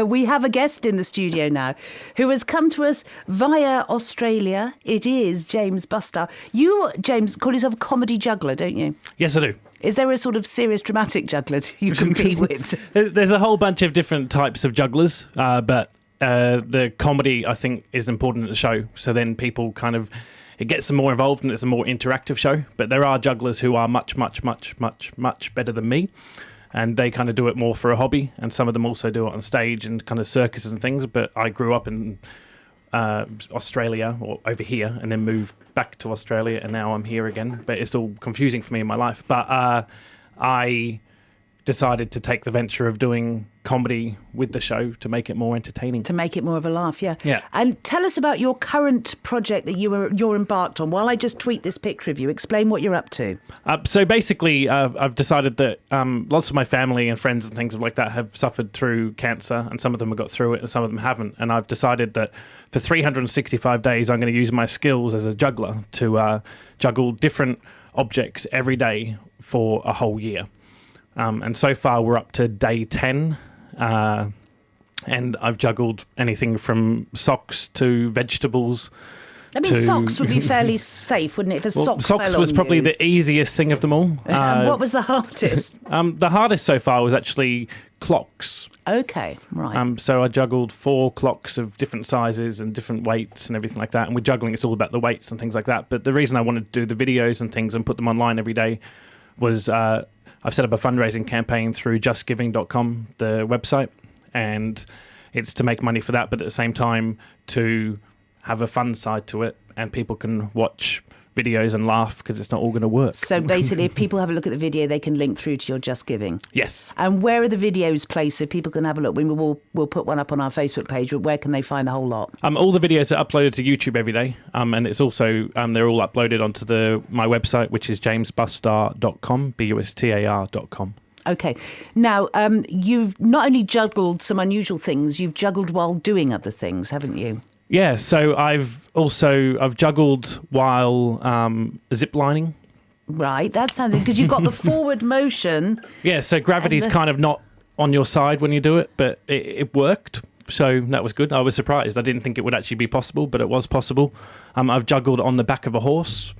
We have a guest in the studio now who has come to us via Australia. It is James Bustar. You, James, call yourself a comedy juggler, don't you? Yes, I do. Is there a sort of serious dramatic juggler you compete with? There's a whole bunch of different types of jugglers, but the comedy, I think, is important at the show. So then people it gets them more involved and it's a more interactive show. But there are jugglers who are much, much, much, much, much better than me. And they kind of do it more for a hobby, and some of them also do it on stage and kind of circuses and things. But I grew up in Australia, or over here, and then moved back to Australia, and now I'm here again. But it's all confusing for me in my life. But I decided to take the venture of doing comedy with the show to make it more entertaining. To make it more of a laugh, yeah. Yeah. And tell us about your current project that you're embarked on. While I just tweet this picture of you, explain what you're up to. So basically, I've decided that lots of my family and friends and things like that have suffered through cancer, and some of them have got through it and some of them haven't. And I've decided that for 365 days, I'm going to use my skills as a juggler to juggle different objects every day for a whole year. And so far, we're up to day 10. And I've juggled anything from socks to vegetables. I mean, socks would be fairly safe, wouldn't it? If socks was probably the easiest thing of them all. What was the hardest? The hardest so far was actually clocks. Okay, right. So I juggled 4 clocks of different sizes and different weights and everything like that. And with juggling, it's all about the weights and things like that. But the reason I wanted to do the videos and things and put them online every day was I've set up a fundraising campaign through justgiving.com, the website, and it's to make money for that, but at the same time to have a fun side to it, and people can watch videos and laugh because it's not all going to work. So basically, if people have a look at the video, they can link through to your Just Giving. Yes. And where are the videos placed so people can have a look? We'll put one up on our Facebook page, but where can they find the whole lot? All the videos are uploaded to YouTube every day, and it's also they're all uploaded onto my website, which is jamesbustar.com, bustar.com. Okay. Now, you've not only juggled some unusual things, you've juggled while doing other things, haven't you? Yeah, so I've juggled while ziplining. Right, that sounds good, because you've got the forward motion. Yeah, so gravity's kind of not on your side when you do it, but it worked. So that was good. I was surprised. I didn't think it would actually be possible, but it was possible. I've juggled on the back of a horse.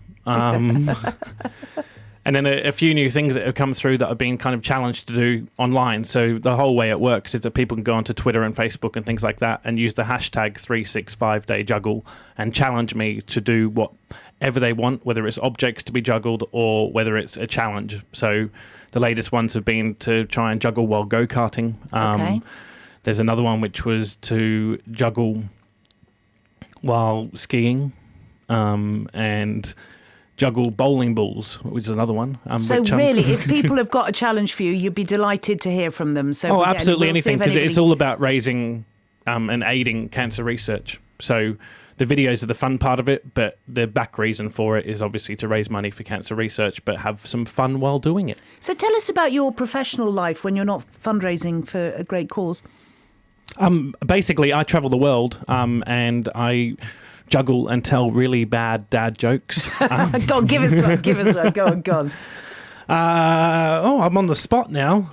And then a few new things that have come through that I've been kind of challenged to do online. So the whole way it works is that people can go onto Twitter and Facebook and things like that and use the hashtag 365dayyjuggle and challenge me to do whatever they want, whether it's objects to be juggled or whether it's a challenge. So the latest ones have been to try and juggle while go-karting. Okay. There's another one which was to juggle while skiing, and juggle bowling balls, which is another one. So really, if people have got a challenge for you, you'd be delighted to hear from them. So absolutely anything, because it's all about raising and aiding cancer research. So the videos are the fun part of it, but the back reason for it is obviously to raise money for cancer research, but have some fun while doing it. So tell us about your professional life when you're not fundraising for a great cause. Basically, I travel the world, and I juggle and tell really bad dad jokes. Go on, give us one. Go on. I'm on the spot now.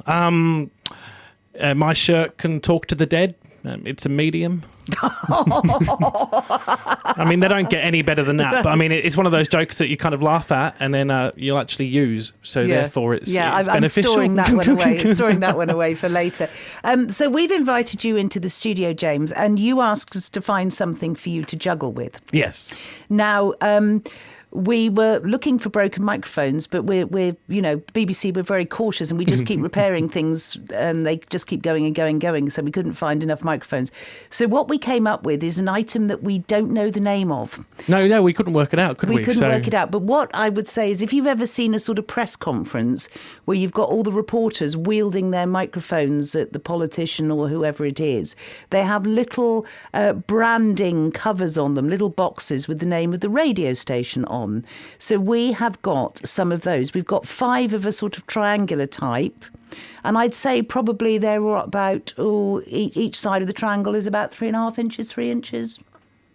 My shirt can talk to the dead. It's a medium. I mean, they don't get any better than that. But I mean, it's one of those jokes that you kind of laugh at and then you'll actually use. So therefore, it's beneficial. I'm storing that one away for later. So we've invited you into the studio, James, and you asked us to find something for you to juggle with. Yes. Now, we were looking for broken microphones, but we're BBC, we're very cautious and we just keep repairing things and they just keep going and going and going. So we couldn't find enough microphones. So what we came up with is an item that we don't know the name of. No, we couldn't work it out, could we? We couldn't work it out. But what I would say is if you've ever seen a sort of press conference where you've got all the reporters wielding their microphones at the politician or whoever it is, they have little branding covers on them, little boxes with the name of the radio station on. So we have got some of those. We've got 5 of a sort of triangular type. And I'd say probably they're about, each side of the triangle is about 3.5 inches, 3 inches.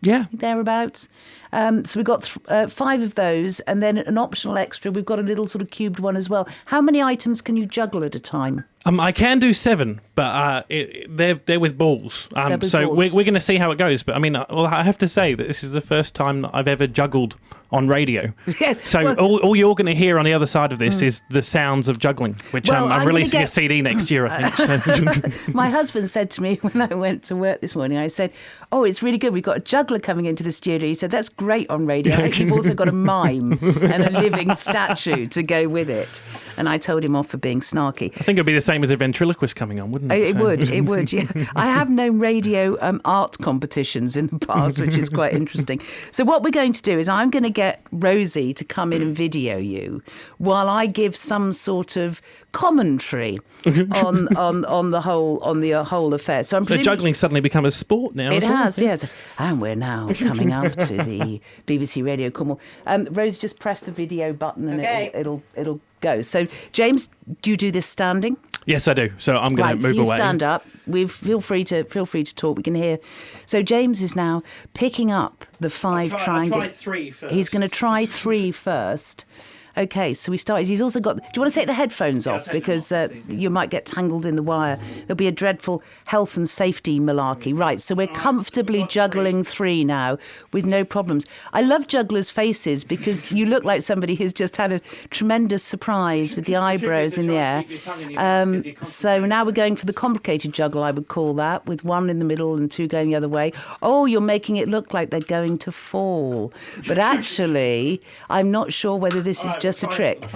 Yeah. Thereabouts. So we've got 5 of those. And then an optional extra, we've got a little sort of cubed one as well. How many items can you juggle at a time? I can do 7, but they're with balls. So balls. we're going to see how it goes. But I mean, I have to say that this is the first time that I've ever juggled on radio. Yes, So all you're going to hear on the other side of this is the sounds of juggling, which I'm releasing a CD next year, I think. So. My husband said to me when I went to work this morning, I said, "Oh, it's really good. We've got a juggler coming into the studio." He said, "That's great on radio. I hope you've also got a mime and a living statue to go with it." And I told him off for being snarky. I think it'd be the same as a ventriloquist coming on, wouldn't it? It would, yeah. I have known radio art competitions in the past, which is quite interesting. So what we're going to do is I'm going to get Rosie to come in and video you while I give some sort of commentary on the whole affair. So juggling suddenly become a sport now. It has, yes. And we're now coming up to the BBC Radio Cornwall. Rose, just press the video button and it'll go. So, James, do you do this standing? Yes, I do. So I'm going to move so you away. Stand up. Feel free to talk. We can hear. So James is now picking up the 5 triangle. I'll try 3 first. He's going to try 3 first. Okay, so we start. He's also got. Do you want to take the headphones off because you might get tangled in the wire? There'll be a dreadful health and safety malarkey. Right, so we're comfortably juggling 3 now with no problems. I love jugglers' faces because you look like somebody who's just had a tremendous surprise with the eyebrows in the air. So now we're going for the complicated juggle, I would call that, with 1 in the middle and 2 going the other way. Oh, you're making it look like they're going to fall, but actually, I'm not sure whether this is just a trick.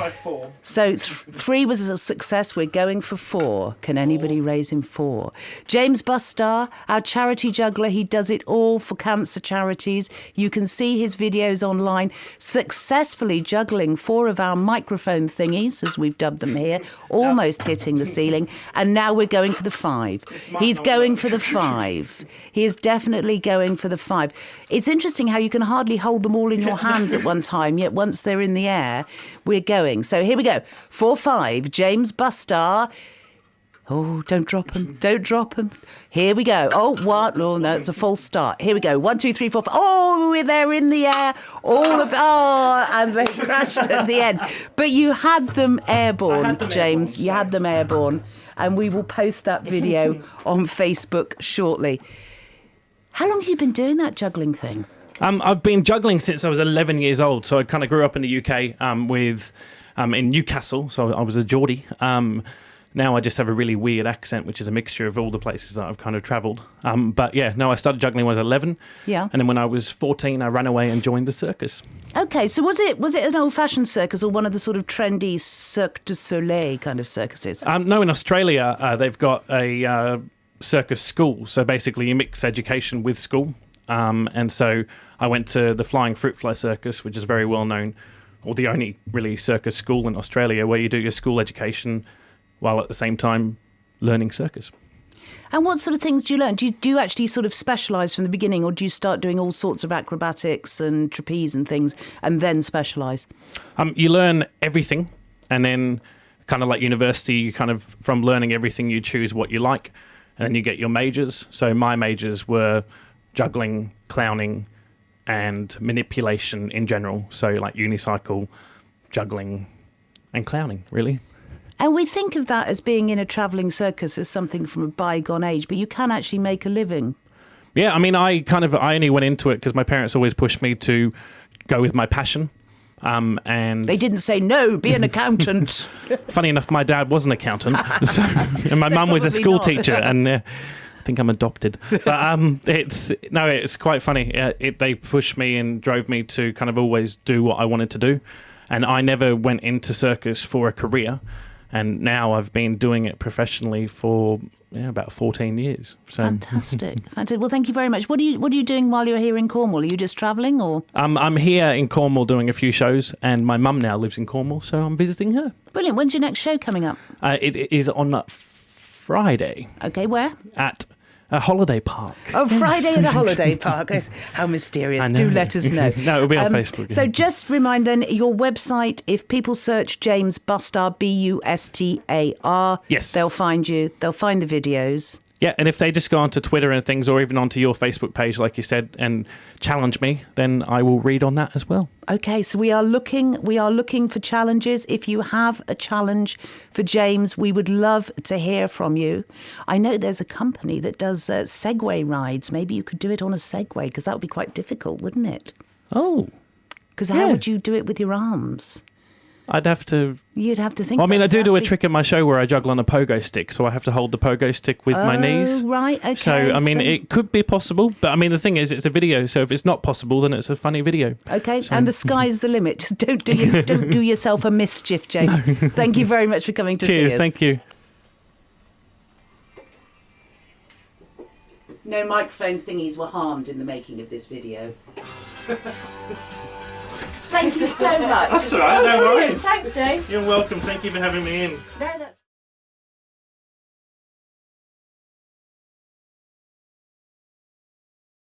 So 3 was a success. We're going for 4. Can anybody raise him 4? James Bustar, our charity juggler, he does it all for cancer charities. You can see his videos online, successfully juggling 4 of our microphone thingies, as we've dubbed them here, almost hitting the ceiling. And now we're going for the 5. He's going for the 5. He is definitely going for the 5. It's interesting how you can hardly hold them all in your hands at one time, yet once they're in the air, we're going. So here we go. 4-5, James Bustar. Oh, don't drop him. Don't drop him. Here we go. Oh, what? Oh, no, it's a false start. Here we go. 1, 2, 3, 4, 5. Oh, we're there in the air. And they crashed at the end. But you had them airborne, James. You had them airborne. And we will post that video on Facebook shortly. How long have you been doing that juggling thing? I've been juggling since I was 11 years old. So I kind of grew up in the UK in Newcastle. So I was a Geordie. Now I just have a really weird accent, which is a mixture of all the places that I've kind of travelled. But yeah, no, I started juggling when I was 11. Yeah. And then when I was 14, I ran away and joined the circus. Okay, so was it an old-fashioned circus or one of the sort of trendy Cirque du Soleil kind of circuses? No, in Australia, they've got a circus school. So basically you mix education with school. And so I went to the Flying Fruit Fly Circus, which is very well known, or the only really circus school in Australia where you do your school education while at the same time learning circus. And what sort of things do you learn? Do you actually sort of specialise from the beginning, or do you start doing all sorts of acrobatics and trapeze and things and then specialise? You learn everything, and then kind of like university, you kind of, from learning everything, you choose what you like, and then you get your majors. So my majors were juggling, clowning, and manipulation in general. So like unicycle, juggling, and clowning, really. And we think of that as being in a travelling circus as something from a bygone age, but you can actually make a living. Yeah, I mean, I only went into it because my parents always pushed me to go with my passion. And they didn't say, no, be an accountant. Funny enough, my dad was an accountant, and my mum was a school teacher, and I think I'm adopted. But it's quite funny. They pushed me and drove me to kind of always do what I wanted to do. And I never went into circus for a career. And now I've been doing it professionally for about 14 years. So. Fantastic. Well, thank you very much. What are you doing while you're here in Cornwall? Are you just travelling, or? I'm here in Cornwall doing a few shows, and my mum now lives in Cornwall, so I'm visiting her. Brilliant. When's your next show coming up? It is on Friday. Okay, where? At a holiday park. Oh, Friday at a holiday park. How mysterious. Do let us know. No, it'll be on Facebook. So just remind then, your website, if people search James Bustar, Bustar, yes, they'll find you. They'll find the videos. Yeah, and if they just go onto Twitter and things, or even onto your Facebook page, like you said, and challenge me, then I will read on that as well. Okay, so we are looking for challenges. If you have a challenge for James, we would love to hear from you. I know there's a company that does Segway rides. Maybe you could do it on a Segway, because that would be quite difficult, wouldn't it? Oh. Because how would you do it with your arms? I'd have to... You'd have to think. Well, I mean, I do a trick in my show where I juggle on a pogo stick, so I have to hold the pogo stick with my knees. Oh, right, okay. So, I mean, it could be possible, but I mean, the thing is, it's a video, so if it's not possible, then it's a funny video. Okay, so, and the sky's the limit. Just don't do yourself a mischief, James. Thank you very much for coming to see us. Cheers, thank you. No microphone thingies were harmed in the making of this video. Thank you so much. That's all right, no worries. Thanks, James. You're welcome. Thank you for having me in. No, that's